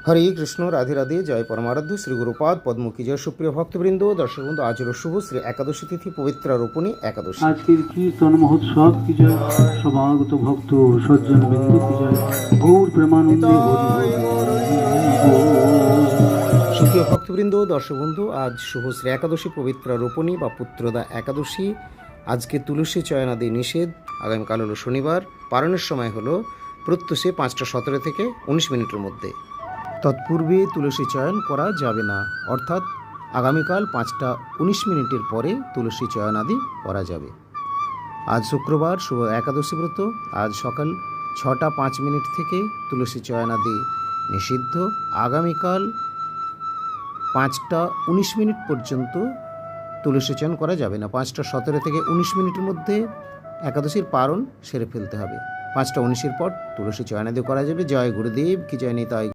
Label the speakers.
Speaker 1: হরে কৃষ্ণ, রাধে রাধে, জয় পরমারাধ্য শ্রী গুরুপাদ পদ্ম কি জয়। সুপ্রিয় ভক্তবৃন্দ, দর্শক বন্ধু, আজ হল শুভ শ্রী একাদশী তিথি, পবিত্র রোপণী একাদশী।
Speaker 2: আজকের কীর্তন মহোৎসব কি জয়, সমাগত ভক্ত সজ্জন বিন্দু কি জয়, গৌর প্রেমানন্দে হরি হরি বল।
Speaker 1: সুপ্রিয় ভক্তবৃন্দ, দর্শক বন্ধু, আজ শুভ শ্রী একাদশী, পবিত্র রোপণী বা পুত্রদা একাদশী। আজকে তুলসী চয়নাদি নিষেধ। আগামীকাল হলো শনিবার। পারণের সময় হলো প্রত্যুষে 5:17 থেকে 19 মিনিটের মধ্যে। তৎপূর্বে তুলসী চয়ন করা যাবে না, অর্থাৎ আগামীকাল 5:19 মিনিটের পরে তুলসী চয়নাদি করা যাবে। আজ শুক্রবার, শুভ একাদশী ব্রত। আজ সকাল 6:05 থেকে তুলসী চয়নাদি নিষিদ্ধ। আগামীকাল 5:19 পর্যন্ত তুলসী চয়ন করা যাবে না। 5:17 থেকে 19 মিনিটের মধ্যে একাদশীর পারণ সেরে ফেলতে হবে। 5:19 পর তুলসী চয়নাদি করা যাবে। জয় গুরুদেব কি জয়, নিতাই।